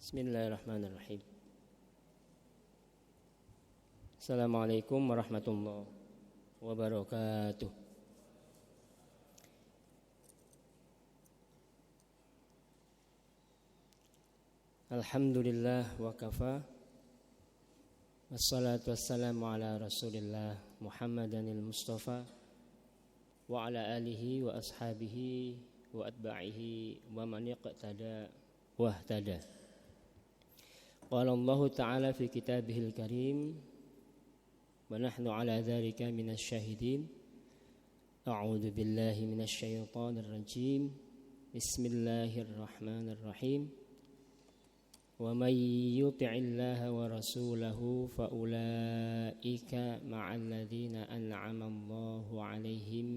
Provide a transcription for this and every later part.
Bismillahirrahmanirrahim. Assalamualaikum warahmatullahi wabarakatuh. Alhamdulillah wa kafa. Wassalatu wassalamu ala Rasulillah Muhammadanil Mustafa wa ala alihi wa ashabihi wa atba'ihi wa man iqtada wa ihtada. Qala Allah Ta'ala fi kitabihil karim wa nahnu ala dhalika minasy syahidin. A'udzu billahi minasy syaithanir rajim. Bismillahirrahmanirrahim. Wa may yuti'illaha wa rasulahu fa ulaika ma'al ladzina an'ama Allahu 'alaihim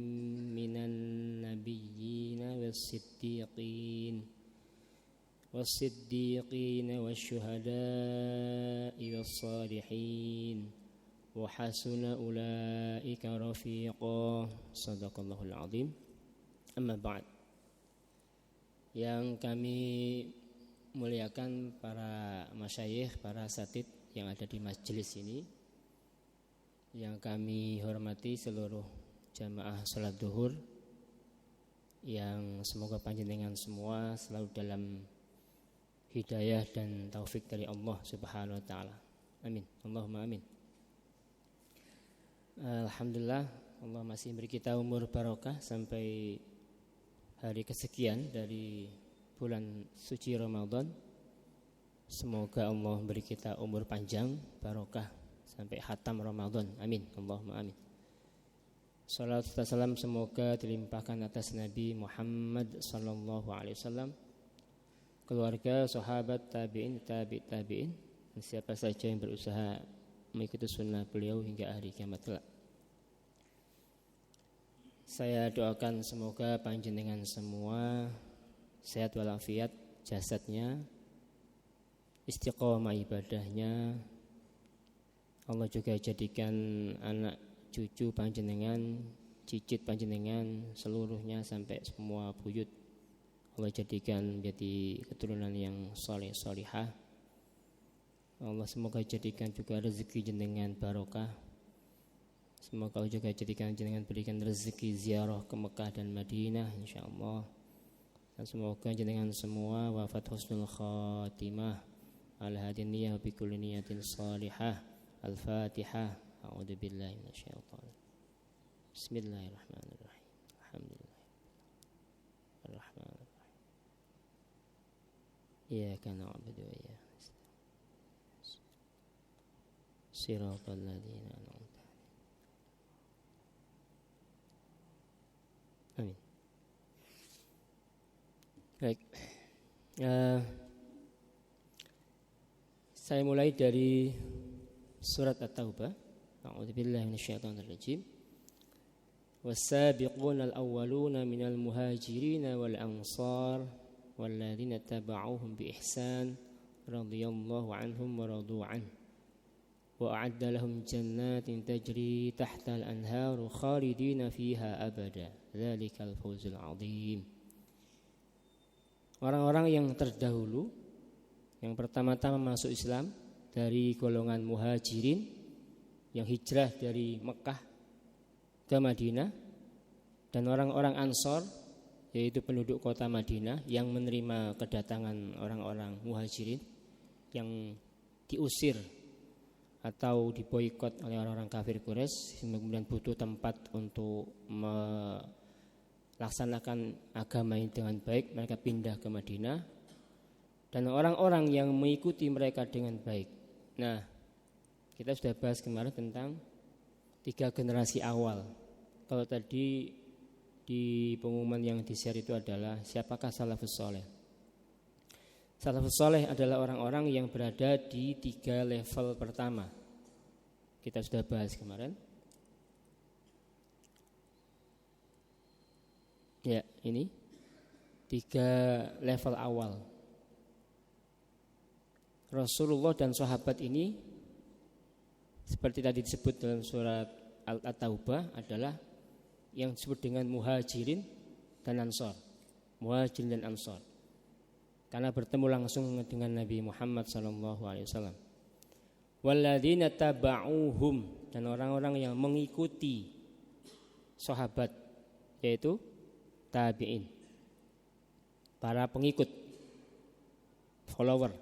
minan nabiyyin was-siddiqin wasyuhada'i was-salihin wa hasuna ulaika rafiqa. Shadaqallahul azim. Amma ba'd. Yang kami muliakan para masyayikh, para asatidz yang ada di majelis ini, yang kami hormati seluruh jamaah salat zuhur, yang semoga panjenengan semua selalu dalam hidayah dan taufik dari Allah Subhanahu wa taala. Amin. Allahumma amin. Alhamdulillah, Allah masih beri kita umur barokah sampai hari kesekian dari bulan suci Ramadan. Semoga Allah beri kita umur panjang, barokah sampai khatam Ramadan. Amin. Allahumma amin. Salawat serta salam semoga dilimpahkan atas Nabi Muhammad sallallahu alaihi wasallam, keluarga, sahabat, tabi'in, tabi'in, dan siapa saja yang berusaha mengikuti sunnah beliau hingga hari kiamat kelak. Saya doakan semoga panjenengan semua sehat walafiat jasadnya, istiqomah ibadahnya. Allah juga jadikan anak cucu panjenengan, cicit panjenengan seluruhnya sampai semua buyut Allah jadikan menjadi keturunan yang saleh salihah. Allah semoga jadikan juga rezeki jenengan barokah. Semoga Allah juga jadikan jenengan berikan rezeki ziarah ke Mekah dan Madinah insyaallah. Dan semoga jenengan semua wafat husnul khatimah. Al-hadiniyah bi kulli niyatin salihah. Al-Fatihah. A'udzu billahi minasyaitonir. Bismillahirrahmanirrahim. Alhamdulillah. Ar-Rahmanir Rahim. Iyyaka na'budu wa iyyaka nasta'in. Shiratal ladzina an'amta 'alaihim. Amin. Baik. Saya mulai dari surat At-Taubah. A'udzubillahi minasyaitonir rajim. Was-sabiquna al-awwaluna minal muhajirin wal ansar walladzina tabauhum bi ihsan radhiyallahu anhum wa radu an wa a'adda lahum jannatin tajri tahtal anharu khalidina fiha abada. Dzalikal fawzul 'adzim. Orang-orang yang terdahulu, yang pertama-tama masuk Islam dari golongan muhajirin yang hijrah dari Mekah ke Madinah, dan orang-orang Ansor yaitu penduduk kota Madinah yang menerima kedatangan orang-orang muhajirin yang diusir atau diboikot oleh orang-orang kafir Quraisy, kemudian butuh tempat untuk melaksanakan agama ini dengan baik, mereka pindah ke Madinah, dan orang-orang yang mengikuti mereka dengan baik. Nah, kita sudah bahas kemarin tentang 3 generasi awal. Kalau tadi di pengumuman yang di-share itu adalah siapakah salafus saleh. Salafus saleh adalah orang-orang yang berada di 3 level pertama. Kita sudah bahas kemarin. Ya, ini 3 level awal. Rasulullah dan sahabat ini seperti tadi disebut dalam surat At-Taubah adalah yang disebut dengan muhajirin dan ansor. Muhajirin dan ansor. karena bertemu langsung dengan Nabi Muhammad SAW. Walladzina taba'uhum, dan orang-orang yang mengikuti sahabat, yaitu tabi'in, para pengikut, follower.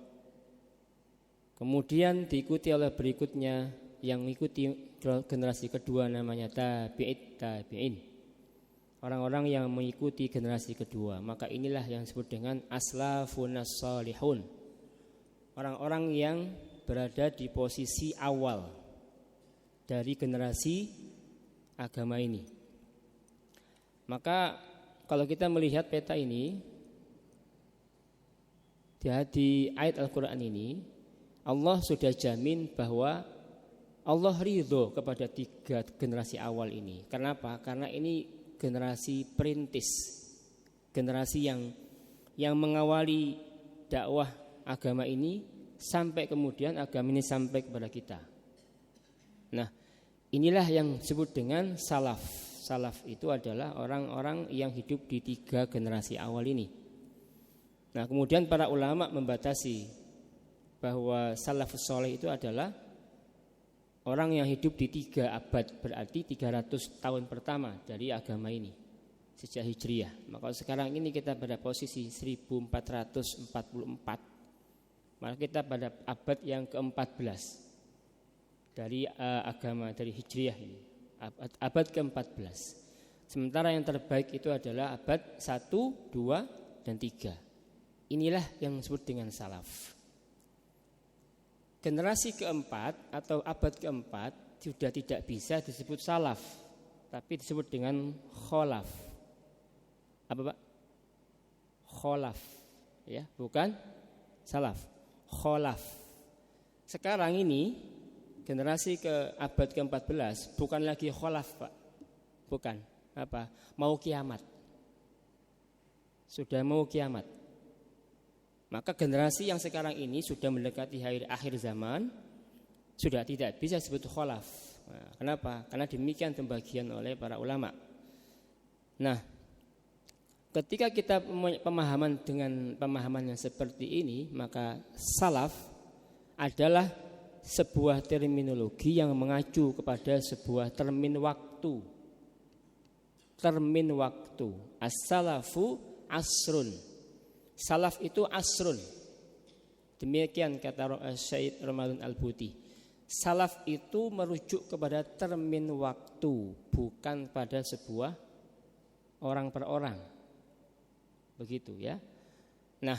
Kemudian diikuti oleh berikutnya yang mengikuti generasi kedua namanya tabi'in, orang-orang yang mengikuti generasi kedua. Maka inilah yang disebut dengan aslafunas salihun, orang-orang yang berada di posisi awal dari generasi agama ini. Maka kalau kita melihat peta ini di ayat Al-Quran ini, Allah sudah jamin bahwa Allah ridho kepada 3 generasi awal ini. Kenapa? Karena ini generasi perintis, generasi yang mengawali dakwah agama ini sampai kemudian agama ini sampai kepada kita. Nah, inilah yang disebut dengan salaf. Salaf itu adalah orang-orang yang hidup di 3 generasi awal ini. Nah, kemudian para ulama membatasi bahwa salafus soleh itu adalah orang yang hidup di 3 abad, berarti 300 tahun pertama dari agama ini sejak Hijriah. Maka sekarang ini kita pada posisi 1444. Maka kita pada abad yang ke-14 dari agama dari Hijriah ini, abad ke-14. Sementara yang terbaik itu adalah abad 1, 2, dan 3. Inilah yang disebut dengan salaf. Generasi keempat atau abad keempat sudah tidak bisa disebut salaf, tapi disebut dengan kholaf. Apa Pak? Kholaf, ya, bukan salaf. Kholaf. Sekarang ini generasi ke abad ke-14 bukan lagi kholaf, Pak. Bukan. Apa? Mau kiamat. Sudah mau kiamat. Maka generasi yang sekarang ini sudah mendekati akhir zaman, sudah tidak bisa disebut kholaf. Nah, kenapa? Karena demikian pembagian oleh para ulama. Nah, ketika kita pemahaman dengan pemahaman yang seperti ini, maka salaf adalah sebuah terminologi yang mengacu kepada sebuah termin waktu. Termin waktu. As-salafu asrun. Salaf itu asrun. Demikian kata Syed Ramadan Al-Buti. Salaf itu merujuk kepada termin waktu, bukan pada sebuah orang per orang. Begitu ya. Nah,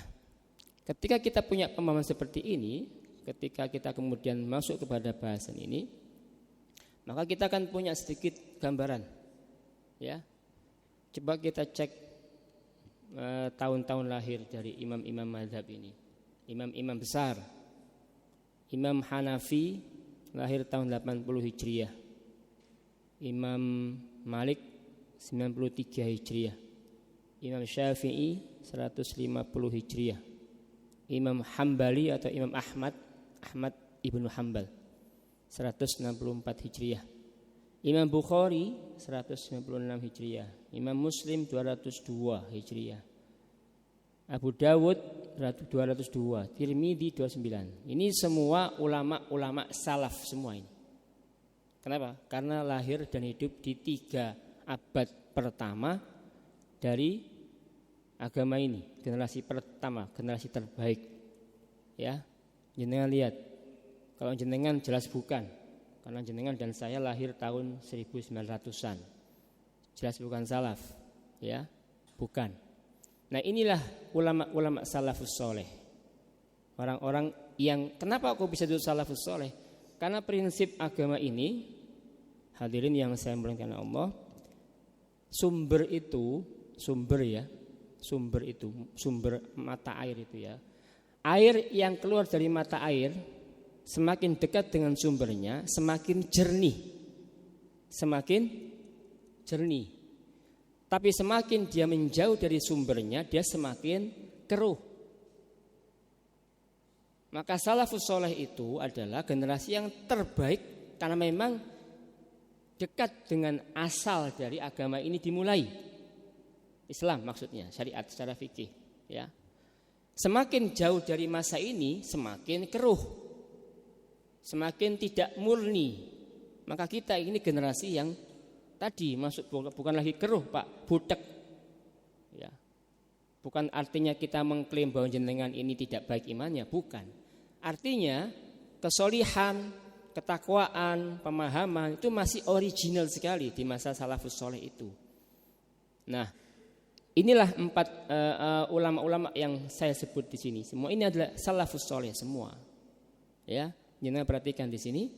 ketika kita punya pemahaman seperti ini, ketika kita kemudian masuk kepada bahasan ini, maka kita akan punya sedikit gambaran. Ya. Coba kita cek tahun-tahun lahir dari imam-imam mazhab ini. Imam-imam besar. Imam Hanafi lahir tahun 80 Hijriah. Imam Malik 93 Hijriah. Imam Syafi'i 150 Hijriah. Imam Hambali atau Imam Ahmad Ibnu Hambal 164 Hijriah. Imam Bukhari 196 Hijriah. Imam Muslim 202 Hijriah. Abu Dawud 202, Tirmidzi 29. Ini semua ulama-ulama salaf semua ini. Kenapa? Karena lahir dan hidup di 3 abad pertama dari agama ini, generasi pertama, generasi terbaik. Ya, jenengan lihat. Kalau jenengan jelas bukan, karena jenengan dan saya lahir tahun 1900-an. Jelas bukan salaf, ya, bukan. Nah, inilah ulama-ulama salafus soleh. Orang-orang yang kenapa aku bisa disebut salafus soleh? Karena prinsip agama ini, hadirin yang saya muliakan Allah, sumber mata air itu ya. Air yang keluar dari mata air semakin dekat dengan sumbernya semakin jernih. Tapi semakin dia menjauh dari sumbernya dia semakin keruh. Maka salafus soleh itu adalah generasi yang terbaik karena memang dekat dengan asal dari agama ini dimulai. Islam maksudnya, syariat secara fikih, ya. Semakin jauh dari masa ini, semakin keruh, semakin tidak murni. Maka kita ini generasi yang tadi masuk bukan lagi keruh, Pak, butek. Ya. Bukan artinya kita mengklaim bahwa jenengan ini tidak baik imannya, bukan. Artinya kesolihan, ketakwaan, pemahaman itu masih original sekali di masa salafus soleh itu. Nah, inilah 4 ulama-ulama yang saya sebut di sini. Semua ini adalah salafus soleh semua. Ya, jangan perhatikan di sini.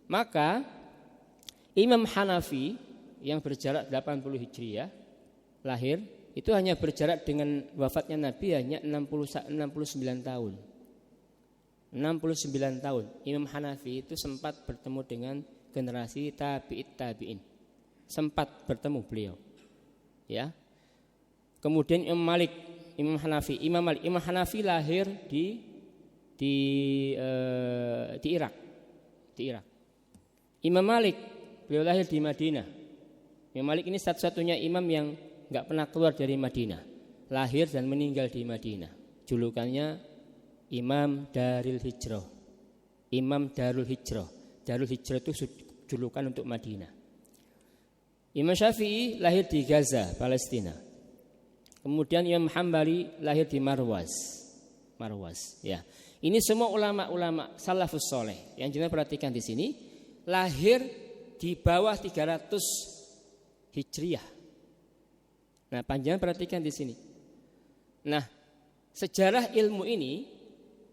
Maka Imam Hanafi yang berjarak 80 Hijriah lahir itu hanya berjarak dengan wafatnya Nabi hanya 69 tahun. 69 tahun. Imam Hanafi itu sempat bertemu dengan generasi tabi'in. Sempat bertemu beliau. Ya. Kemudian Imam Hanafi lahir di Irak. Imam Malik beliau lahir di Madinah. Imam Malik ini satu-satunya imam yang enggak pernah keluar dari Madinah. Lahir dan meninggal di Madinah. Julukannya Imam Darul Hijrah. Imam Darul Hijrah. Darul Hijrah itu julukan untuk Madinah. Imam Syafi'i lahir di Gaza, Palestina. Kemudian Imam Hambali lahir di Marwaz, ya. Ini semua ulama-ulama salafus soleh. Yang jenengan perhatikan di sini lahir di bawah 300 Hijriah. Nah, panjang perhatikan di sini. Nah, sejarah ilmu ini,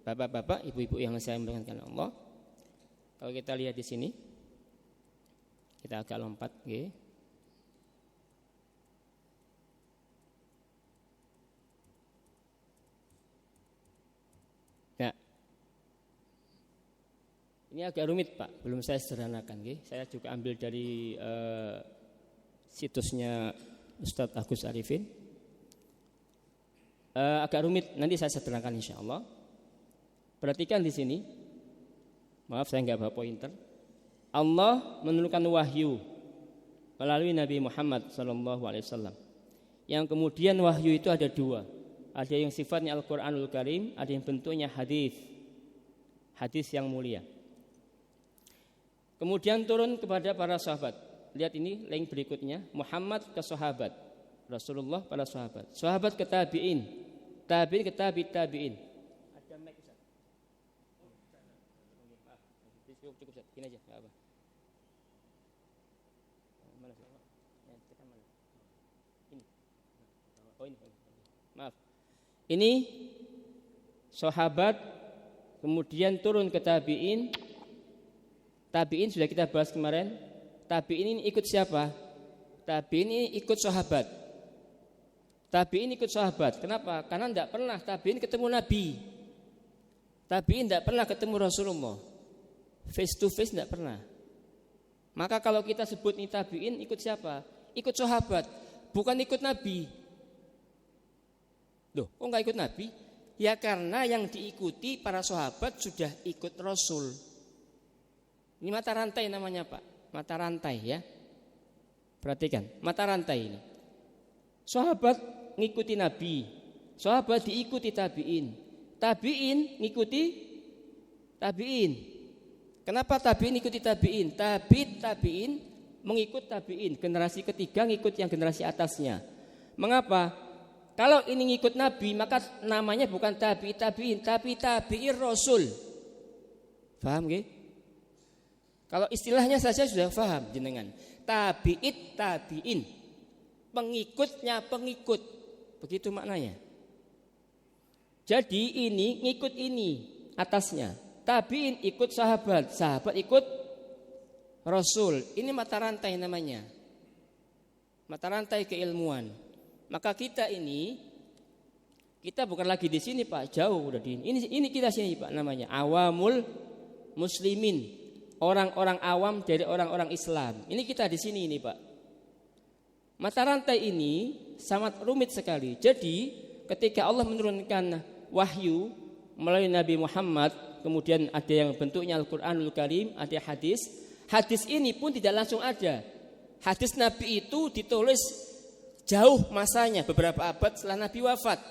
Bapak-bapak, ibu-ibu yang saya muliakan Allah, kalau kita lihat di sini, kita agak lompat, okay. Nah, ini agak rumit Pak, belum saya sederhanakan, okay. Saya juga ambil dari situsnya Ustadz Agus Arifin. Agak rumit, nanti saya sederhanakan insya Allah. Perhatikan di sini. Maaf saya enggak bawa pointer. Allah menurunkan wahyu melalui Nabi Muhammad SAW. Yang kemudian wahyu itu ada 2. Ada yang sifatnya Al-Qur'anul Karim, ada yang bentuknya hadis. Hadis yang mulia. Kemudian turun kepada para sahabat. Lihat ini link berikutnya, Muhammad ke sahabat, Rasulullah pada sahabat, sahabat ke tabi'in, tabi'in ke tabi'in. Cukup gini aja, enggak apa. Mana sih? Ya, kita mana? Ini. Oh ini. Maaf. Ini sahabat kemudian turun ke tabi'in. Tabi'in sudah kita bahas kemarin. Tabi'in ini ikut siapa? Tabi'in ini ikut sahabat. Tabi'in ikut sahabat. Kenapa? Karena tidak pernah tabi'in ketemu Nabi. Tabi'in tidak pernah ketemu Rasulullah. Face to face tidak pernah. Maka kalau kita sebut ini tabi'in, ikut siapa? Ikut sahabat, bukan ikut Nabi. Loh, kok enggak ikut Nabi? Ya karena yang diikuti para sahabat sudah ikut Rasul. Ini mata rantai namanya Pak. Mata rantai ya. Perhatikan, mata rantai ini. Sahabat ngikuti Nabi, sahabat diikuti tabi'in, tabi'in ngikuti tabi'in. Kenapa tabi'in ikuti tabi'in? Tabi'in mengikut tabi'in. Generasi ketiga ngikut yang generasi atasnya. Mengapa? Kalau ini ngikut Nabi, maka namanya bukan tabi'in, tapi tabi'in Rasul. Paham nggih? Kalau istilahnya saja sudah paham jenengan. Tabi'in. Pengikutnya pengikut. Begitu maknanya. Jadi ini ngikut ini atasnya. Tabi'in ikut sahabat, sahabat ikut Rasul. Ini mata rantai namanya. Mata rantai keilmuan. Maka kita bukan lagi di sini Pak, jauh udah di ini. Ini kita sini Pak namanya awamul muslimin. Orang-orang awam dari orang-orang Islam. Ini kita di sini ini Pak. Mata rantai ini sangat rumit sekali. Jadi ketika Allah menurunkan wahyu melalui Nabi Muhammad, kemudian ada yang bentuknya Al-Qur'anul Karim, ada hadis. Hadis ini pun tidak langsung ada. Hadis Nabi itu ditulis jauh masanya, beberapa abad setelah Nabi wafat.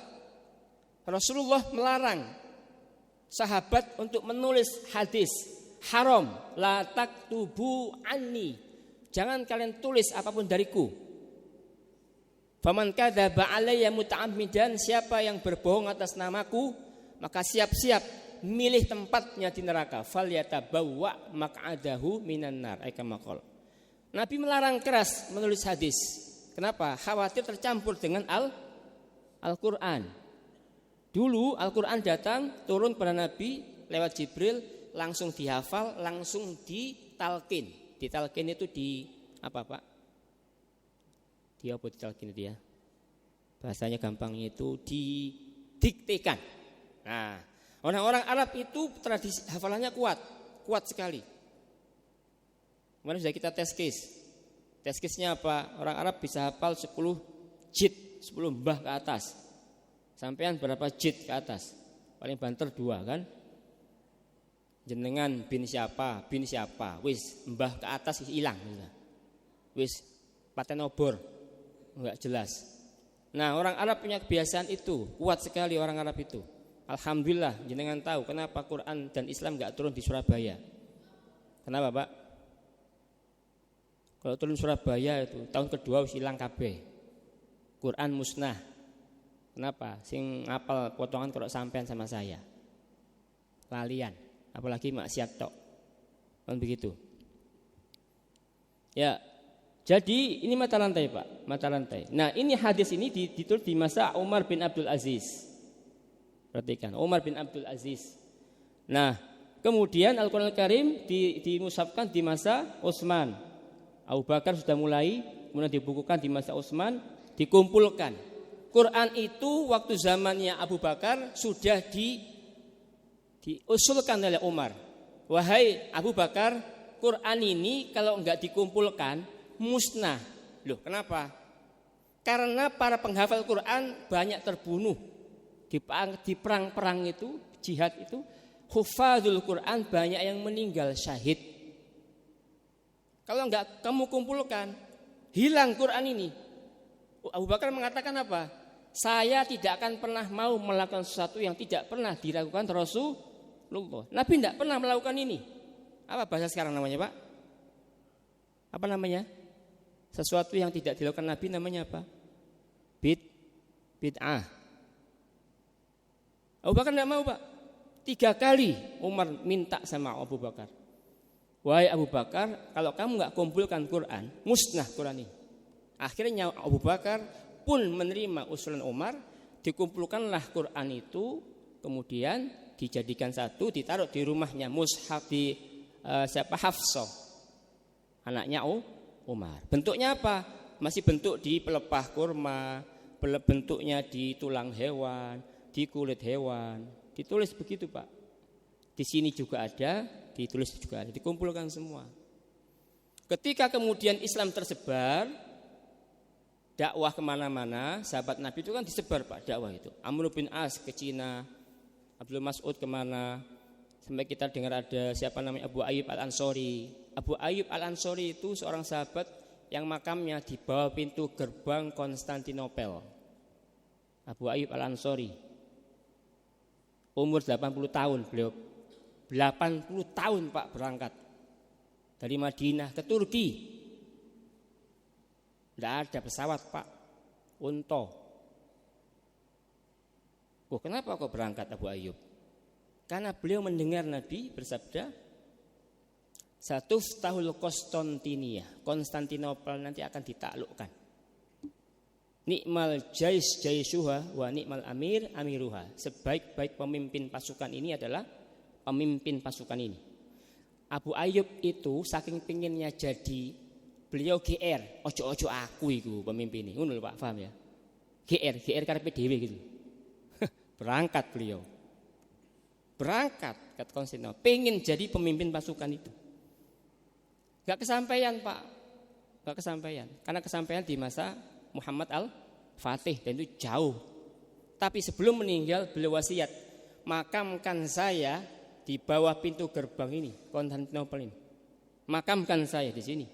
Rasulullah melarang sahabat untuk menulis hadis. Haram, la taktubu anni. Jangan kalian tulis apapun dariku. Faman kadzaba alayya muta'ammidan, siapa yang berbohong atas namaku, maka siap-siap milih tempatnya di neraka. Falyatabawwa maq'adahu minan nar. Nabi melarang keras menulis hadis. Kenapa? Khawatir tercampur dengan Al-Quran. Dulu Al-Quran datang turun pada Nabi lewat Jibril, langsung dihafal, langsung ditalkin. Ditalkin itu di apa Pak? Dia apa ditalkin itu ya? Bahasanya gampangnya itu didiktekan. Nah, orang-orang Arab itu tradisi hafalannya kuat sekali. Kemarin sudah kita tes case. Tes case-nya apa? Orang Arab bisa hafal 10 jid, 10 mbah ke atas. Sampean berapa jid ke atas? Paling banter 2 kan? Jenengan bin siapa? Wis mbah ke atas hilang. Wis paten obor. Enggak jelas. Nah, orang Arab punya kebiasaan itu, kuat sekali orang Arab itu. Alhamdulillah, jenengan tahu kenapa Quran dan Islam enggak turun di Surabaya. Kenapa, Pak? Kalau turun Surabaya itu tahun kedua wis ilang kabeh. Quran musnah. Kenapa? Sing ngapal potongan kalau sampean sama saya. Lalian, apalagi maksiat tok. Kan begitu. Ya. Jadi ini mata rantai Pak, mata rantai. Nah ini hadis ini ditulis di masa Umar bin Abdul Aziz. Perhatikan, Umar bin Abdul Aziz. Nah kemudian Al-Quran Al-Karim dimusafkan di masa Utsman. Abu Bakar sudah mulai, kemudian dibukukan di masa Utsman, dikumpulkan. Quran itu waktu zamannya Abu Bakar sudah diusulkan oleh Umar. Wahai Abu Bakar, Quran ini kalau enggak dikumpulkan musnah. Loh, kenapa? Karena para penghafal Quran banyak terbunuh di perang-perang itu, jihad itu. Hufadzul Quran banyak yang meninggal syahid. Kalau enggak kamu kumpulkan, hilang Quran ini. Abu Bakar mengatakan apa? Saya tidak akan pernah mau melakukan sesuatu yang tidak pernah dilakukan Rasulullah. Nabi tidak pernah melakukan ini. Apa bahasa sekarang namanya Pak? Apa namanya? Sesuatu yang tidak dilakukan Nabi namanya apa? Bid'ah. Abu Bakar tidak mau Pak. 3 kali Umar minta sama Abu Bakar. Wahai Abu Bakar, kalau kamu enggak kumpulkan Quran, musnah Quran ini. Akhirnya Abu Bakar pun menerima usulan Umar, dikumpulkanlah Quran itu, kemudian dijadikan satu, ditaruh di rumahnya mushaf di Hafsah, anaknya Umar. Bentuknya apa? Masih bentuk di pelepah kurma, bentuknya di tulang hewan, di kulit hewan. Ditulis begitu Pak. Di sini juga ada, ditulis juga ada, dikumpulkan semua. Ketika kemudian Islam tersebar, dakwah kemana-mana, sahabat Nabi itu kan disebar Pak dakwah itu. Amr bin As ke Cina, Abdul Mas'ud kemana, sampai kita dengar ada siapa namanya Abu Ayyub Al-Ansori. Abu Ayyub Al-Ansori itu seorang sahabat yang makamnya di bawah pintu gerbang Konstantinopel. Abu Ayyub Al-Ansori. Umur 80 tahun beliau. 80 tahun Pak berangkat dari Madinah ke Turki. Tidak ada pesawat Pak, unta. Kenapa kok berangkat Abu Ayyub? Karena beliau mendengar Nabi bersabda, Satufthahul Konstantinopel nanti akan ditaklukkan. Nikmal jaisuha wa nikmal amiruha. Sebaik-baik pemimpin pasukan ini adalah pemimpin pasukan ini. Abu Ayyub itu saking pinginnya jadi, beliau GR, ojo aku iku pemimpin ini. Ngono lho Pak, paham ya? GR karepe dhewe gitu. Berangkat beliau. Berangkat ke Konstantinopel, pengen jadi pemimpin pasukan itu. Gak kesampaian Pak, gak kesampaian. Karena kesampaian di masa Muhammad Al-Fatih dan itu jauh. Tapi sebelum meninggal beliau wasiat, makamkan saya di bawah pintu gerbang ini, Konstantinopel ini. Makamkan saya di sini.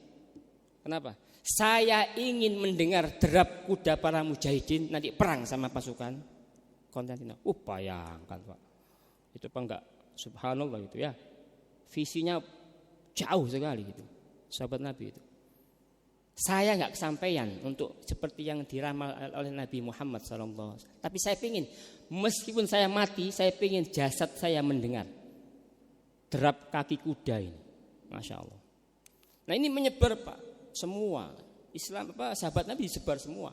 Kenapa? Saya ingin mendengar derap kuda para mujahidin nanti perang sama pasukan Konstantina. Bayangkan Pak. Itu apa enggak? Subhanallah itu ya. Visinya jauh sekali gitu. Sahabat Nabi itu. Saya enggak kesampaian untuk seperti yang diramal oleh Nabi Muhammad SAW. Tapi saya ingin, meskipun saya mati, saya ingin jasad saya mendengar derap kaki kuda ini. Masya Allah. Nah ini menyebar Pak. Semua. Islam sahabat Nabi disebar semua.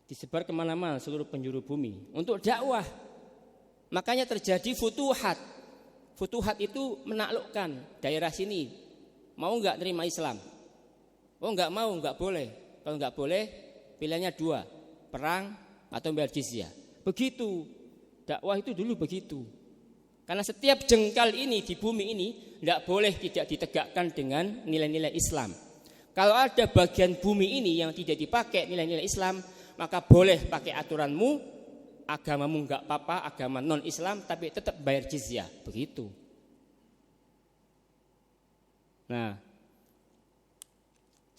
Disebar kemana-mana seluruh penjuru bumi. Untuk dakwah. Makanya terjadi futuhat. Futuhat itu menaklukkan daerah sini. Mau enggak terima Islam? Oh enggak mau, enggak boleh. Kalau enggak boleh, pilihannya 2, perang atau bayar jizyah. Begitu. Dakwah itu dulu begitu. Karena setiap jengkal ini di bumi ini enggak boleh tidak ditegakkan dengan nilai-nilai Islam. Kalau ada bagian bumi ini yang tidak dipakai nilai-nilai Islam, maka boleh pakai aturanmu, agamamu enggak apa-apa, agama non-Islam, tapi tetap bayar jizyah. Begitu. Nah,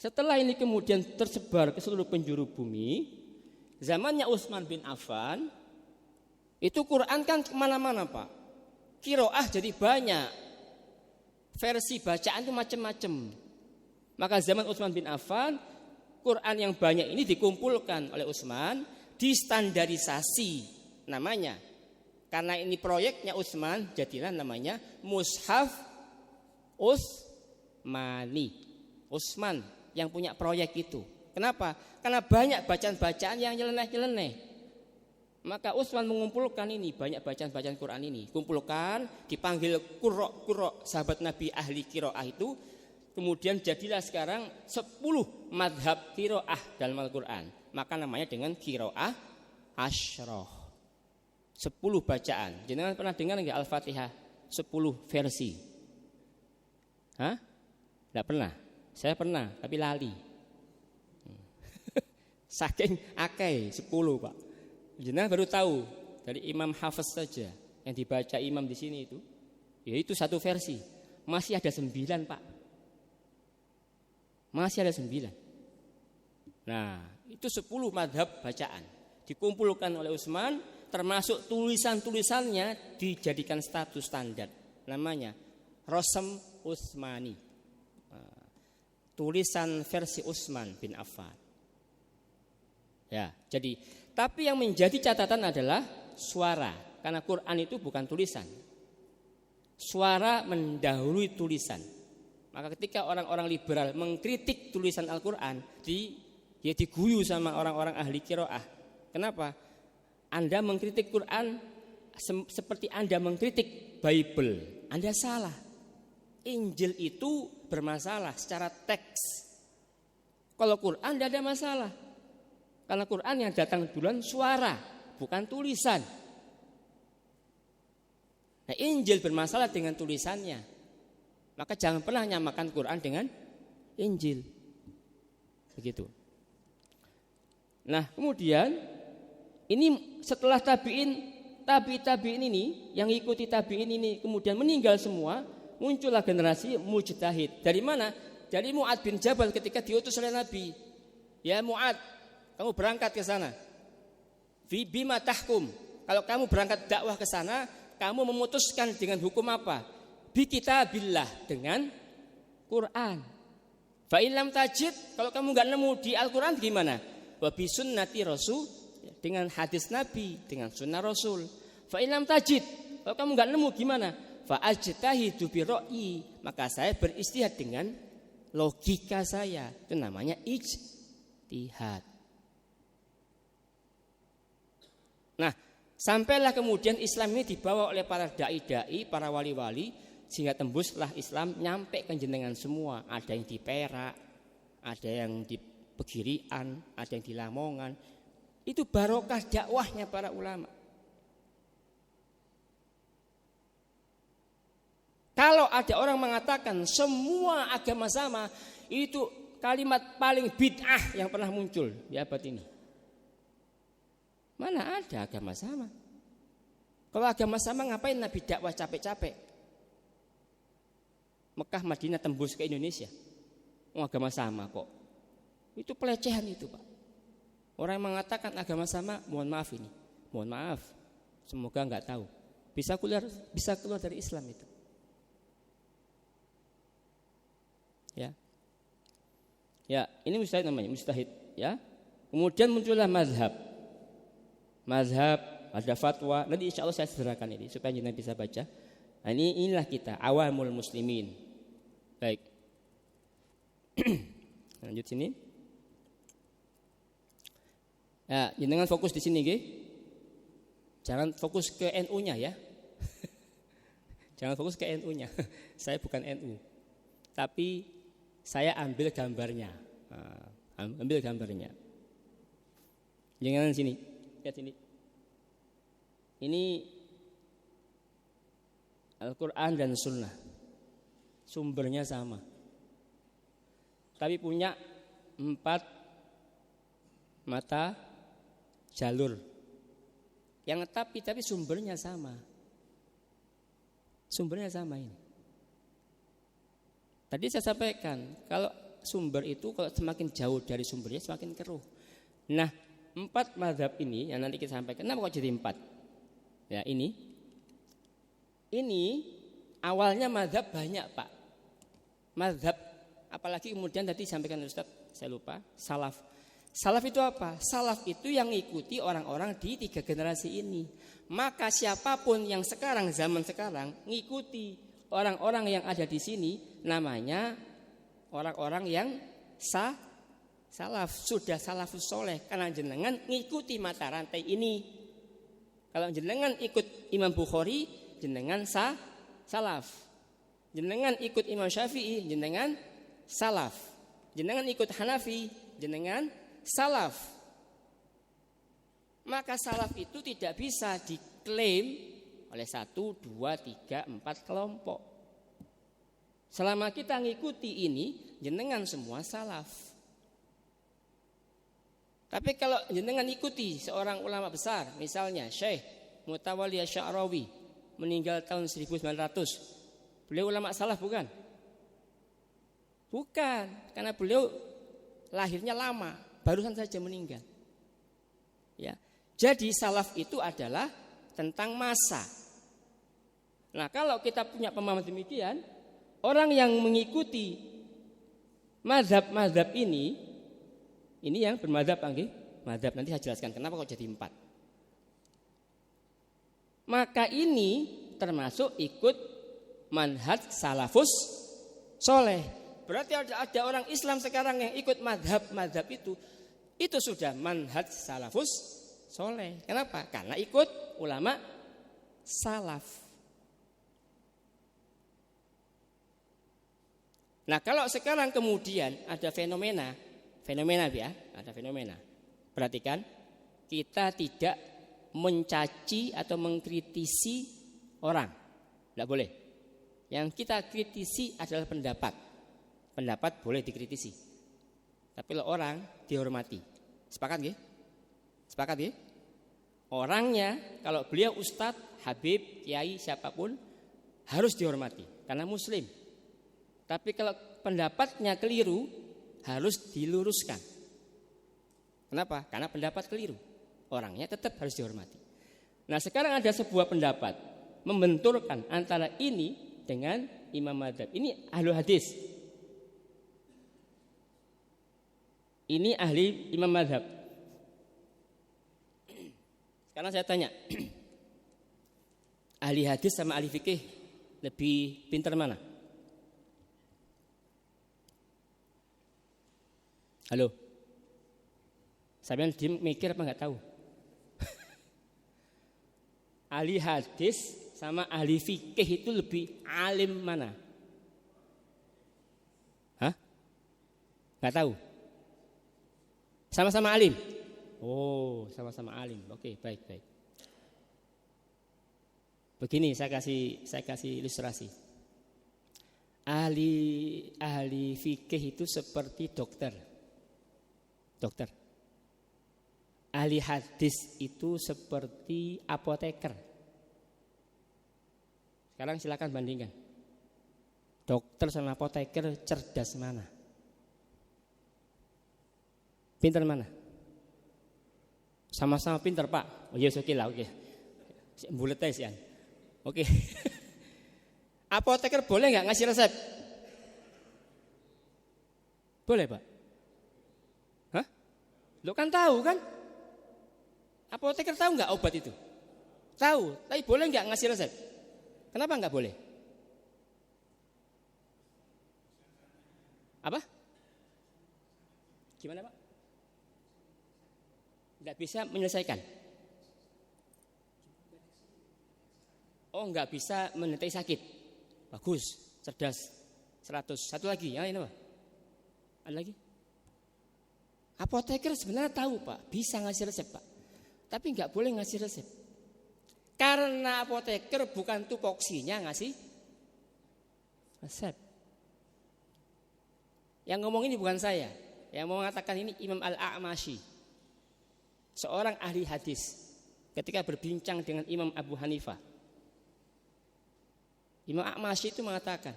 setelah ini kemudian tersebar ke seluruh penjuru bumi, zamannya Utsman bin Affan, itu Quran kan kemana-mana Pak. Qiraah jadi banyak, versi bacaan itu macam-macam. Maka zaman Utsman bin Affan, Quran yang banyak ini dikumpulkan oleh Utsman, distandarisasi namanya. Karena ini proyeknya Utsman, jadilah namanya Mushaf Utsmani. Utsman yang punya proyek itu. Kenapa? Karena banyak bacaan-bacaan yang nyeleneh-nyeleneh. Maka Utsman mengumpulkan ini, banyak bacaan-bacaan Quran ini. Kumpulkan, dipanggil qurra sahabat Nabi ahli qiraah itu. Kemudian jadilah sekarang 10 madhab qiraah dalam Al-Quran. Maka namanya dengan qiraah asyrah. 10 bacaan. Jangan pernah dengar enggak Al-Fatihah 10 versi? Hah? Enggak pernah. Saya pernah, tapi lali. Saking akeh 10 Pak. Jenengan baru tahu dari Imam Hafiz saja yang dibaca imam di sini itu, yaitu 1 versi. Masih ada 9 Pak. Masih ada 9. Nah, itu 10 madhab bacaan dikumpulkan oleh Utsman, termasuk tulisan-tulisannya dijadikan status standar. Namanya Rasm Utsmani. Tulisan versi Utsman bin Affan. Ya, jadi tapi yang menjadi catatan adalah suara, karena Quran itu bukan tulisan. Suara mendahului tulisan. Maka ketika orang-orang liberal mengkritik tulisan Al-Quran, dia diguyu sama orang-orang ahli qiraah. Kenapa? Anda mengkritik Quran seperti Anda mengkritik Bible. Anda salah. Injil itu bermasalah secara teks. Kalau Quran tidak ada masalah. Karena Quran yang datang duluan suara, bukan tulisan. Nah, Injil bermasalah dengan tulisannya. Maka jangan pernah nyamakan Quran dengan Injil. Begitu. Nah, kemudian ini setelah tabi'in ini, yang ikuti tabi'in ini kemudian meninggal semua, muncullah generasi mujtahid. Dari mana? Dari Mu'ad bin Jabal ketika diutus oleh Nabi. Ya Mu'ad, kamu berangkat ke sana. Bima tahkum. Kalau kamu berangkat dakwah ke sana, kamu memutuskan dengan hukum apa? Bi kitabillah, dengan Quran. Fa in lam tajid, kalau kamu enggak nemu di Al-Quran gimana? Wa bi sunnati rasul, dengan hadis Nabi, dengan sunnah Rasul. Fa in lam tajid, kalau kamu enggak nemu gimana? Fa ajtahidu bi ra'yi, maka saya beristihad dengan logika saya. Itu namanya ijtihad. Nah, sampailah kemudian Islam ini dibawa oleh para dai-dai, para wali-wali, sehingga tembuslah Islam nyampe ke jenengan semua. Ada yang di Perak, ada yang di Pegirian, ada yang di Lamongan. Itu barokah dakwahnya para ulama. Kalau ada orang mengatakan semua agama sama, itu kalimat paling bid'ah yang pernah muncul di abad ini. Mana ada agama sama? Kalau agama sama ngapain Nabi dakwah capek-capek? Mekah, Madinah tembus ke Indonesia. Agama sama kok. Itu pelecehan itu Pak. Orang yang mengatakan agama sama, mohon maaf ini, Mohon maaf, semoga enggak tahu. Bisa keluar dari Islam itu. Ya. Ya, ini mustahid namanya, mustahid, ya. Kemudian muncullah mazhab. Mazhab, ada fatwa. Nanti insya Allah saya sederhanakan ini supaya jenengan bisa baca. Nah, inilah kita awamul muslimin. Baik. Lanjut sini. Ya, jenengan fokus di sini, nggih. Jangan fokus ke NU-nya ya. Jangan fokus ke NU-nya. Saya bukan NU. Tapi saya ambil gambarnya. Ambil gambarnya. Jangan sini. Lihat sini. Ini Al-Quran dan Sunnah. Sumbernya sama. Tapi punya 4 mata jalur. Yang tapi sumbernya sama. Sumbernya sama ini. Tadi saya sampaikan, kalau sumber itu kalau semakin jauh dari sumbernya semakin keruh. Nah, 4 mazhab ini yang nanti kita sampaikan. Kenapa kok jadi 4? Ya, ini awalnya mazhab banyak, Pak. Mazhab, apalagi kemudian tadi sampaikan Ustaz, saya lupa, salaf. Salaf itu apa? Salaf itu yang ngikuti orang-orang di 3 generasi ini. Maka siapapun yang sekarang, zaman sekarang ngikuti orang-orang yang ada di sini, namanya orang-orang yang salaf, sudah salafus soleh. Karena jenengan ngikuti mata rantai ini. Kalau jenengan ikut Imam Bukhari, jenengan salaf. Jenengan ikut Imam Syafi'i, jenengan salaf. Jenengan ikut Hanafi, jenengan salaf. Maka salaf itu tidak bisa diklaim oleh 1, 2, 3, 4 kelompok. Selama kita ngikuti ini, jenengan semua salaf. Tapi kalau jenengan ikuti seorang ulama besar, misalnya Syekh Mutawalli Asy'arawi, meninggal tahun 1900. Beliau ulama salaf bukan? Bukan, karena beliau lahirnya lama, barusan saja meninggal. Ya. Jadi salaf itu adalah tentang masa. Nah, kalau kita punya pemahaman demikian, orang yang mengikuti mazhab-mazhab ini yang bermadzhab nggih. Mazhab nanti saya jelaskan kenapa kok jadi 4. Maka ini termasuk ikut manhaj salafus soleh. Berarti ada orang Islam sekarang yang ikut mazhab itu sudah manhaj salafus soleh. Kenapa? Karena ikut ulama salaf. Nah, kalau sekarang kemudian ada fenomena ya, ada fenomena. Perhatikan, kita tidak mencaci atau mengkritisi orang. Tidak boleh. Yang kita kritisi adalah pendapat. Pendapat boleh dikritisi. Tapi kalau orang dihormati. Sepakat nggih? Sepakat nggih? Orangnya kalau beliau ustadz, habib, kiai, siapapun harus dihormati karena muslim. Tapi kalau pendapatnya keliru harus diluruskan. Kenapa? Karena pendapat keliru. Orangnya tetap harus dihormati. Nah, sekarang ada sebuah pendapat membenturkan antara ini dengan imam madzhab. Ini ahli hadis. Ini ahli imam madzhab. Sekarang saya tanya, ahli hadis sama ahli fikih lebih pintar mana? Halo, sampean mikir apa nggak tahu? Ahli hadis sama ahli fikih itu lebih alim mana? Hah? Nggak tahu? Sama-sama alim? Oh, sama-sama alim. Oke, baik. Begini saya kasih ilustrasi. Ahli fikih itu seperti dokter. Ahli hadis itu seperti apoteker. Sekarang silakan bandingkan. Dokter sama apoteker cerdas mana? Pintar mana? Sama-sama pinter Pak. Oh iya oke lah, oke. Bulet tes ya. Oke. Apoteker boleh nggak ngasih resep? Boleh Pak? Hah? Lo kan tahu kan? Apoteker tahu nggak obat itu? Tahu, tapi boleh nggak ngasih resep? Kenapa nggak boleh? Apa? Gimana Pak? Nggak bisa menyelesaikan. Oh nggak bisa mendeteksi sakit. Bagus, cerdas, 100. Satu lagi, yang ini Pak. Ada lagi? Apoteker sebenarnya tahu Pak, bisa ngasih resep Pak. Tapi nggak boleh ngasih resep. Karena apoteker bukan tupoksinya ngasih resep. Yang ngomong ini bukan saya. Yang mau mengatakan ini Imam Al-A'mashi, seorang ahli hadis, ketika berbincang dengan Imam Abu Hanifah. Imam A'mashi itu mengatakan,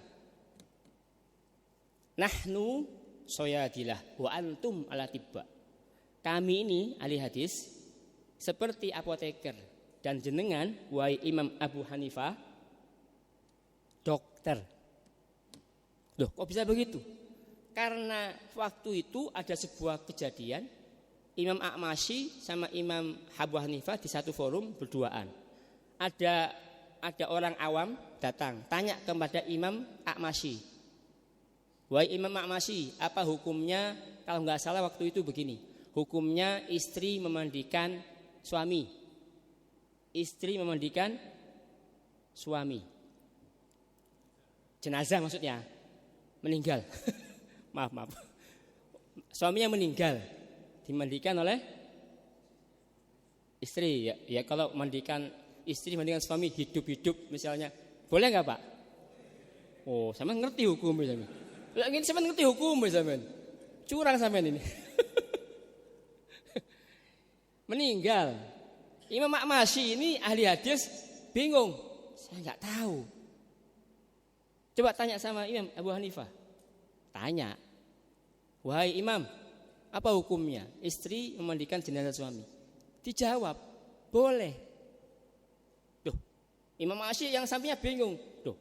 nahnu soyadilah wa antum ala tibba. Kami ini ahli hadis seperti apoteker, dan jenengan wahai Imam Abu Hanifah dokter. Loh, kok bisa begitu? Karena waktu itu ada sebuah kejadian, Imam A'mashi sama Imam Abu Hanifah di satu forum berduaan. Ada orang awam datang tanya kepada Imam A'mashi, wahai Imam A'mashi, apa hukumnya kalau nggak salah waktu itu begini, hukumnya istri memandikan suami, istri memandikan suami, jenazah maksudnya, meninggal. maaf, suaminya meninggal, dimandikan oleh istri. Ya kalau mandikan istri mandikan suami hidup misalnya, boleh nggak Pak? Oh, sama ngerti hukum misalnya. Ini sama ngerti hukum misalnya. Curang sama ini. Meninggal. Imam A'mashi ini ahli hadis bingung. Saya nggak tahu. Coba tanya sama Imam Abu Hanifah. Tanya, wahai Imam, apa hukumnya istri memandikan jenazah suami? Dijawab, boleh. Duh, Imam A'mashi yang sampingnya bingung. Duh,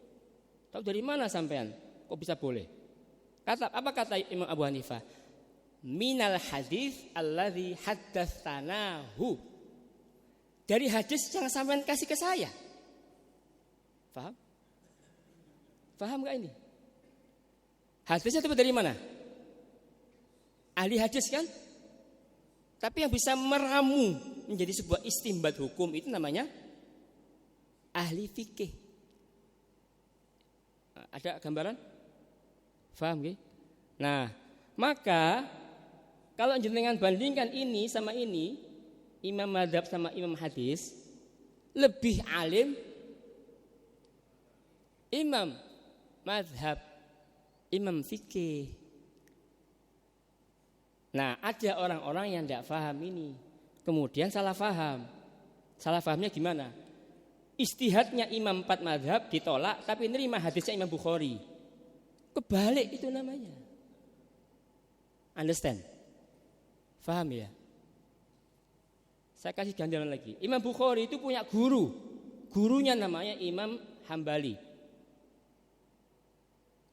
tahu dari mana sampean? Kok bisa boleh? Apa kata Imam Abu Hanifah? Minal hadis alladzi haddatsanahu. Dari hadis yang sampean kasih ke saya. Paham? Paham enggak ini? Hadisnya itu dari mana? Ahli hadis kan? Tapi yang bisa meramu menjadi sebuah istimbat hukum itu namanya ahli fikih. Ada gambaran? Paham nggih? Nah, maka kalau jenengan bandingkan ini sama ini, imam madzhab sama imam hadis, lebih alim imam madzhab, imam fikih. Nah, ada orang-orang yang tidak paham ini, kemudian salah paham. Salah pahamnya gimana? Ijtihadnya imam 4 madzhab ditolak, tapi nerima hadisnya Imam Bukhari. Kebalik itu namanya. Understand? Paham ya? Saya kasih ganjaran lagi. Imam Bukhari itu punya guru. Gurunya namanya Imam Hambali.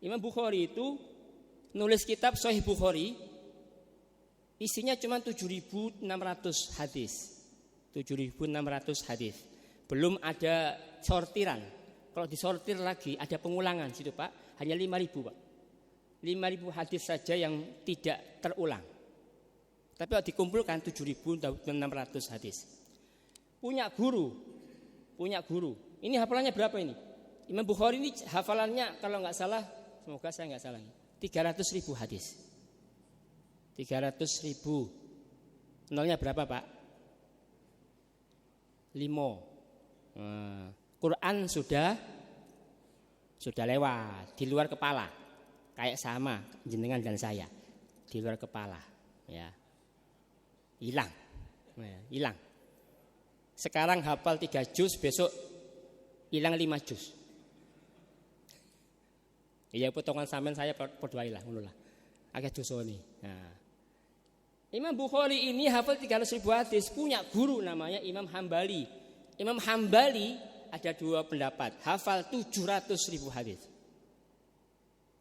Imam Bukhari itu nulis kitab Sahih Bukhari. Isinya cuma 7.600 hadis. 7.600 hadis. Belum ada sortiran. Kalau disortir lagi ada pengulangan situ Pak. Hanya 5.000 Pak. 5.000 hadis saja yang tidak terulang. Tapi kalau dikumpulkan 7.600 hadis. Punya guru. Ini hafalannya berapa ini? Imam Bukhari ini hafalannya kalau nggak salah, semoga saya nggak salah, 300.000 hadis. 300.000. Nolnya berapa Pak? 5. Quran sudah lewat di luar kepala, kayak sama jenengan dan saya di luar kepala, ya hilang. Sekarang hafal 3 juz, besok hilang 5 juz. Iya potongan sampean saya berdoailah ngono lah. Akeh dosane. Nah. Imam Bukhari ini hafal 300.000 hadis, punya guru namanya Imam Hambali. Imam Hambali ada dua pendapat, hafal 700.000 hadis.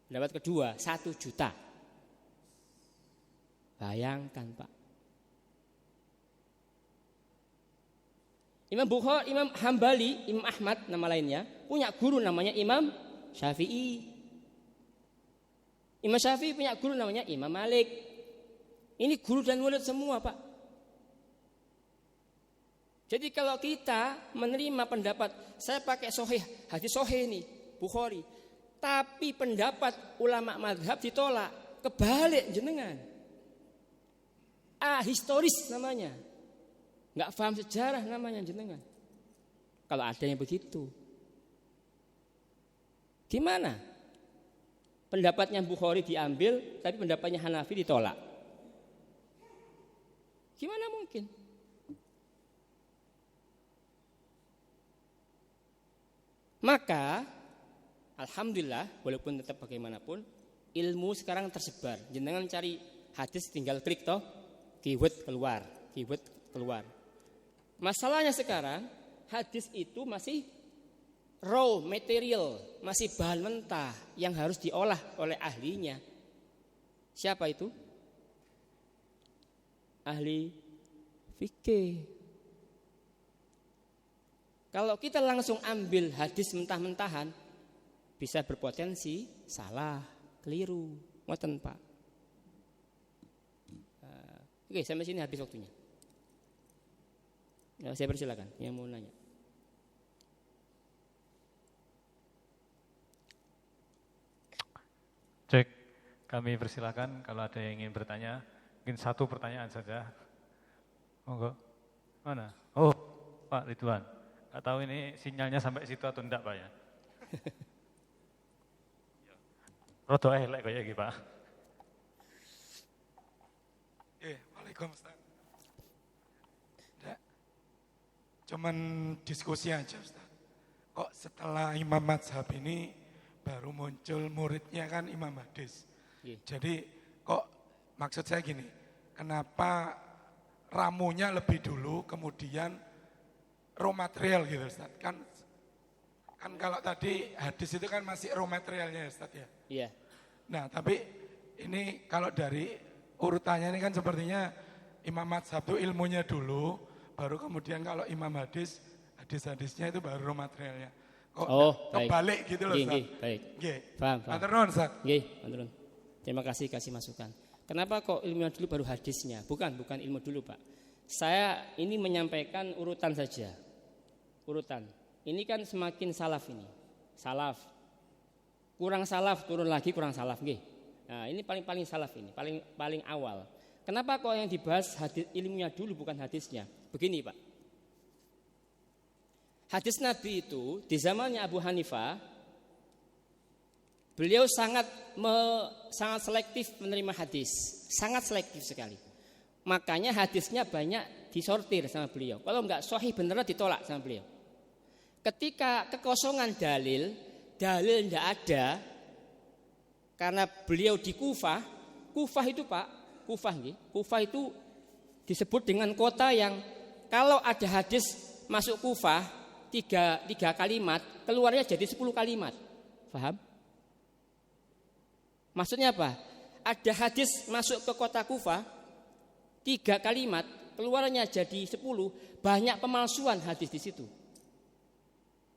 Pendapat kedua 1 juta. Bayangkan Pak. Imam Bukhari, Imam Hambali, Imam Ahmad nama lainnya, punya guru namanya Imam Syafi'i. Imam Syafi'i punya guru namanya Imam Malik. Ini guru dan murid semua Pak. Jadi kalau kita menerima pendapat, saya pakai sahih, hadis sahih ini, Bukhari, tapi pendapat ulama mazhab ditolak, kebalik jenengan. Historis namanya. Enggak paham sejarah namanya jenengan. Kalau ada yang begitu. Gimana? Pendapatnya Bukhari diambil, tapi pendapatnya Hanafi ditolak. Gimana mungkin? Maka alhamdulillah, walaupun tetap bagaimanapun, ilmu sekarang tersebar. Jangan cari hadis tinggal klik toh, keyword keluar. Masalahnya sekarang hadis itu masih raw material, masih bahan mentah yang harus diolah oleh ahlinya. Siapa itu? Ahli fikih. Kalau kita langsung ambil hadis mentah-mentahan, bisa berpotensi salah, keliru. Ngoten Pak. Oke, sampai sini habis waktunya. Ya, saya persilakan yang mau nanya. Cek, kami persilakan kalau ada yang ingin bertanya. Mungkin satu pertanyaan saja. Monggo. Mana? Oh, Pak Ridwan. Nggak tahu ini sinyalnya sampai situ atau enggak Pak ya? Rodo elek kayak gitu Pak. Waalaikumsalam. Cuman diskusi aja Ustaz. Kok setelah Imam Mazhab ini baru muncul muridnya kan Imam Hadis. Jadi kok maksud saya gini, kenapa ramunya lebih dulu kemudian raw material gitu Ustaz. Kan kalau tadi hadis itu kan masih raw materialnya Ustaz ya. Iya. Nah tapi ini kalau dari urutannya ini kan sepertinya Imam Mazhab itu ilmunya dulu, baru kemudian kalau Imam Hadis, hadis-hadisnya itu baru raw materialnya. Kok kebalik gitu loh Ustaz. Baik. Paham. Matur nuwun Ustaz. Matur nuwun. Terima kasih masukan. Kenapa kok ilmunya dulu baru hadisnya? Bukan ilmu dulu Pak. Saya ini menyampaikan urutan saja. Urutan. Ini kan semakin salaf ini. Salaf. Kurang salaf, turun lagi kurang salaf. Nah ini paling salaf ini. Paling awal. Kenapa kok yang dibahas hadis ilmunya dulu bukan hadisnya? Begini Pak. Hadis Nabi itu di zamannya Abu Hanifah, beliau sangat selektif menerima hadis, sangat selektif sekali. Makanya hadisnya banyak disortir sama beliau. Kalau enggak sahih beneran ditolak sama beliau. Ketika kekosongan dalil enggak ada, karena beliau di Kufah itu Pak, Kufah itu disebut dengan kota yang kalau ada hadis masuk Kufah 3 kalimat, keluarnya jadi 10 kalimat. Paham? Maksudnya apa? Ada hadis masuk ke kota Kufah 3 kalimat, keluarnya jadi 10, banyak pemalsuan hadis di situ.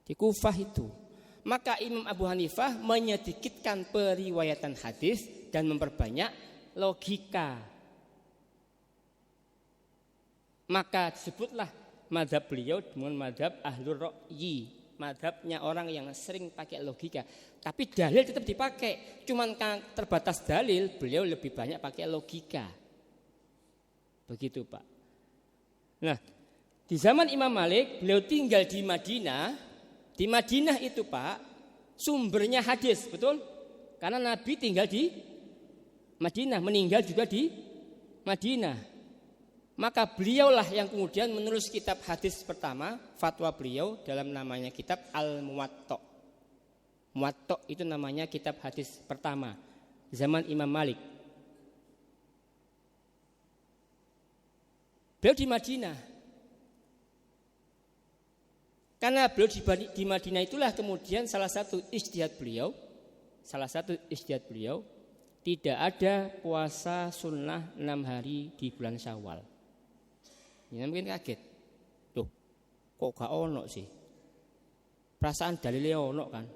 Di Kufah itu. Maka Imam Abu Hanifah menyedikitkan periwayatan hadis dan memperbanyak logika. Maka disebutlah mazhab beliau dengan mazhab ahlur ra'yi, mazhabnya orang yang sering pakai logika. Tapi dalil tetap dipakai, cuman kan terbatas dalil, beliau lebih banyak pakai logika. Begitu Pak. Nah, di zaman Imam Malik, beliau tinggal di Madinah. Di Madinah itu Pak, sumbernya hadis, betul? Karena Nabi tinggal di Madinah, meninggal juga di Madinah. Maka beliaulah yang kemudian menulis kitab hadis pertama, fatwa beliau dalam namanya kitab Al-Muwatta. Muwatta itu namanya kitab hadis pertama zaman Imam Malik. Beliau di Madinah. Karena beliau di Madinah itulah kemudian salah satu ijtihad beliau tidak ada puasa sunnah 6 hari di bulan Syawal. Ini mungkin kaget. Loh, kok gak ono sih? Perasaan dalilnya ono kan?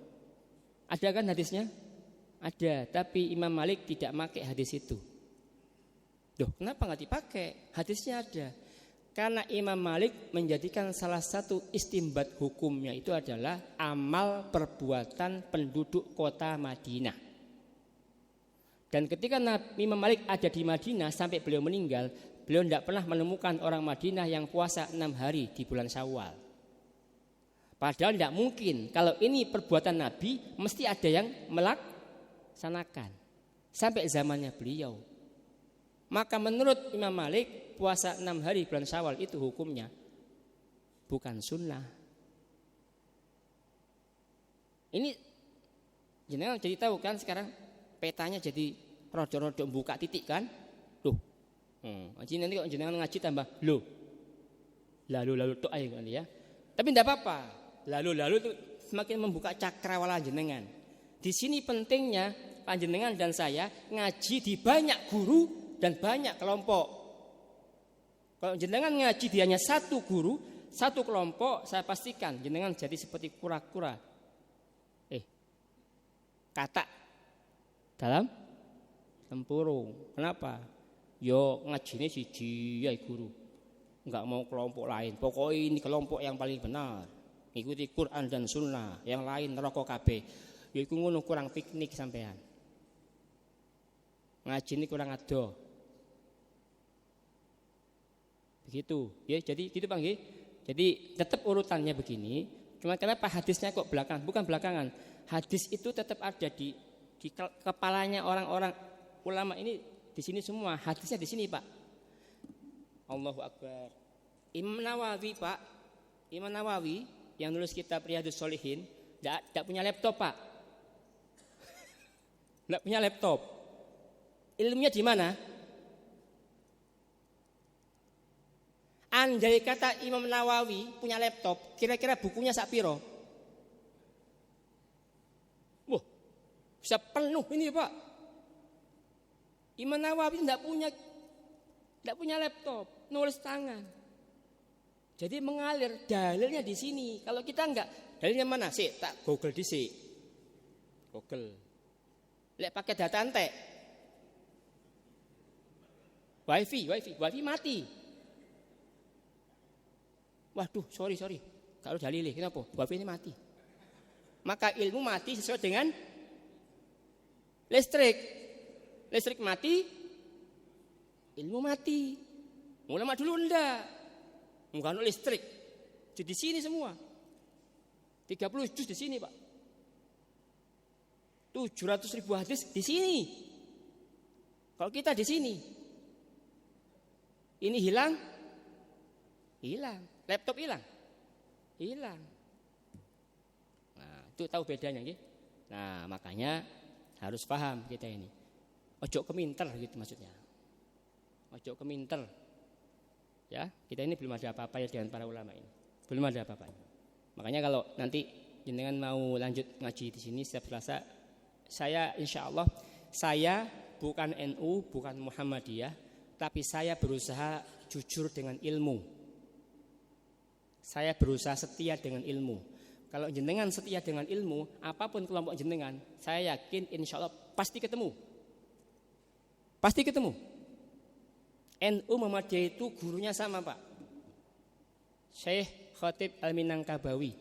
Ada kan hadisnya? Ada, tapi Imam Malik tidak pakai hadis itu. Loh, kenapa gak dipakai? Hadisnya ada. Karena Imam Malik menjadikan salah satu istimbat hukumnya itu adalah amal perbuatan penduduk kota Madinah. Dan ketika Imam Malik ada di Madinah sampai beliau meninggal, beliau tidak pernah menemukan orang Madinah yang puasa 6 hari di bulan Syawal. Padahal tidak mungkin, kalau ini perbuatan Nabi mesti ada yang melaksanakan sampai zamannya beliau. Maka menurut Imam Malik, puasa 6 hari bulan Syawal itu hukumnya bukan sunnah. Ini jenengan jadi tahu kan sekarang petanya jadi rodo-rodo buka titik kan? Loh. Nanti kok jenengan ngaji tambah loh. Lalu tuh ayo kan ya. Tapi tidak apa-apa. Lalu itu semakin membuka cakrawala jenengan. Di sini pentingnya panjenengan dan saya ngaji di banyak guru dan banyak kelompok. Kalau jenengan ngaji di hanya satu guru, satu kelompok, saya pastikan jenengan jadi seperti kura-kura. Katak dalam tempurung. Kenapa? Yo ngajine siji ya guru. Enggak mau kelompok lain. Pokoknya ini kelompok yang paling benar. Ikuti Quran dan Sunnah. Yang lain neraka kabeh. Ya iku ngono kurang piknik sampean. Ngaji ini kurang ado. Begitu. Ya, jadi gitu Bang nggih. Jadi tetap urutannya begini. Cuma kenapa hadisnya kok belakangan? Bukan belakangan. Hadis itu tetap ada di kepalanya orang-orang ulama ini di sini semua. Hadisnya di sini, Pak. Allahu Akbar. Imam Nawawi, Pak. Imam Nawawi yang nulis kitab Riyadhus Shalihin tidak punya laptop, Pak. Tidak punya laptop. Ilmunya di mana? Andai kata Imam Nawawi punya laptop, kira-kira bukunya sak piro? Wah, bisa penuh ini, Pak. Imam Nawawi tidak punya laptop, nulis tangan. Jadi mengalir, dalilnya di sini. Kalau kita enggak, dalilnya mana? Sik, tak Google dhisik. Google. Lek pakai data entek. Wifi mati. Waduh, sorry. Kalau dalile, kenapa? Wifi ini mati. Maka ilmu mati sesuai dengan listrik. Listrik mati, ilmu mati. Ulama dulu enggak ada listrik. Jadi di sini semua. 30 juz di sini, Pak. 700.000 hadis di sini. Kalau kita di sini, ini hilang. Laptop hilang. Nah, itu tahu bedanya, gitu. Nah, makanya harus paham kita ini. Ojo keminter gitu maksudnya. Ojo keminter. Ya, kita ini belum ada apa-apa ya dengan para ulama ini. Belum ada apa-apanya. Makanya kalau nanti jenengan mau lanjut ngaji di sini setiap Selasa, saya insya Allah saya bukan NU, bukan Muhammadiyah, tapi saya berusaha jujur dengan ilmu. Saya berusaha setia dengan ilmu. Kalau jenengan setia dengan ilmu, apapun kelompok jenengan, saya yakin insya Allah pasti ketemu. Pasti ketemu. NU Muhammadiyah itu gurunya sama, Pak. Syekh Khatib Al-Minangkabawi.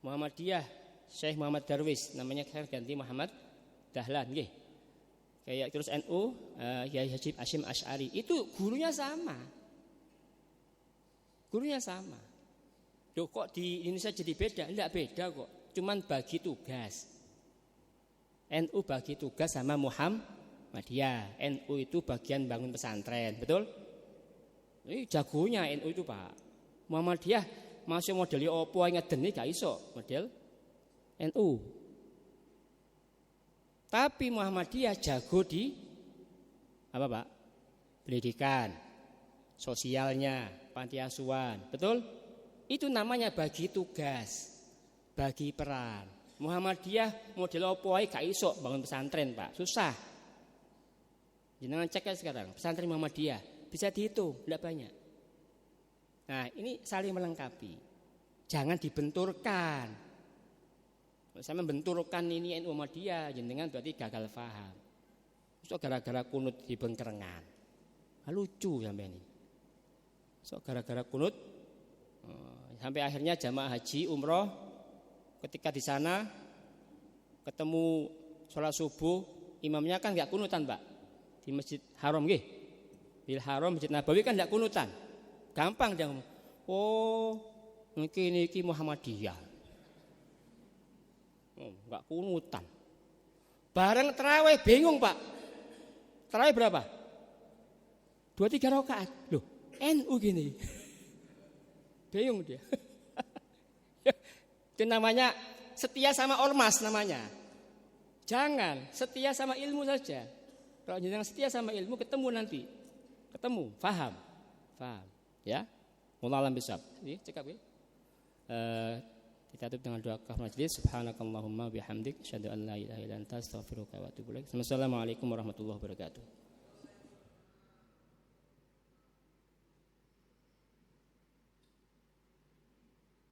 Muhammadiyah Syekh Muhammad Darwis, namanya saya ganti Muhammad Dahlan, nggih. Kayak terus NU Yai Haji Hasyim Asy'ari, itu gurunya sama. Loh, kok di Indonesia jadi beda? Enggak beda kok. Cuman bagi tugas. NU bagi tugas sama Muhammadiyah. NU itu bagian bangun pesantren, betul? Ini jagonya NU itu, Pak. Muhammadiyah masih modelnya opo ngedeni gak iso model NU. Tapi Muhammadiyah jago di apa, Pak? pendidikan, sosialnya, panti asuhan, betul? Itu namanya bagi tugas, bagi peran. Muhammadiyah model opo ae gak iso bangun pesantren, Pak. Susah. Jangan cek aja sekarang, pesantren Muhammadiyah bisa dihitung, tidak banyak. Nah, ini saling melengkapi. Jangan dibenturkan. Kalau saya membenturkan ini NU Muhammadiyah, jenengan berarti gagal paham. So gara-gara kunut di Bengkerengan. Lucu sampai ini. So gara-gara kunut sampai akhirnya jamaah haji umroh ketika di sana ketemu sholat subuh, imamnya kan enggak kunutan, Pak. Di Masjid Haram nggih. Di Haram Masjid Nabawi kan enggak kunutan. Gampang dia ngomong. Oh, niki Muhammadiyah. Enggak kunutan. Bareng tarawih bingung, Pak. Tarawih berapa? 2-3 rakaat. Loh, NU gini. Bingung dia. Itu namanya setia sama ormas namanya. Jangan, setia sama ilmu saja. Kalau jangan setia sama ilmu ketemu nanti. Ketemu, faham. Ya. Wallahu a'lam bishawab. Ini cekap ya. Kita tutup dengan doa kafaratul majlis. Subhanakallahumma bihamdik asyhadu an la ilaha illa anta astaghfiruka wa atubu ilaik. Wassalamualaikum warahmatullahi wabarakatuh.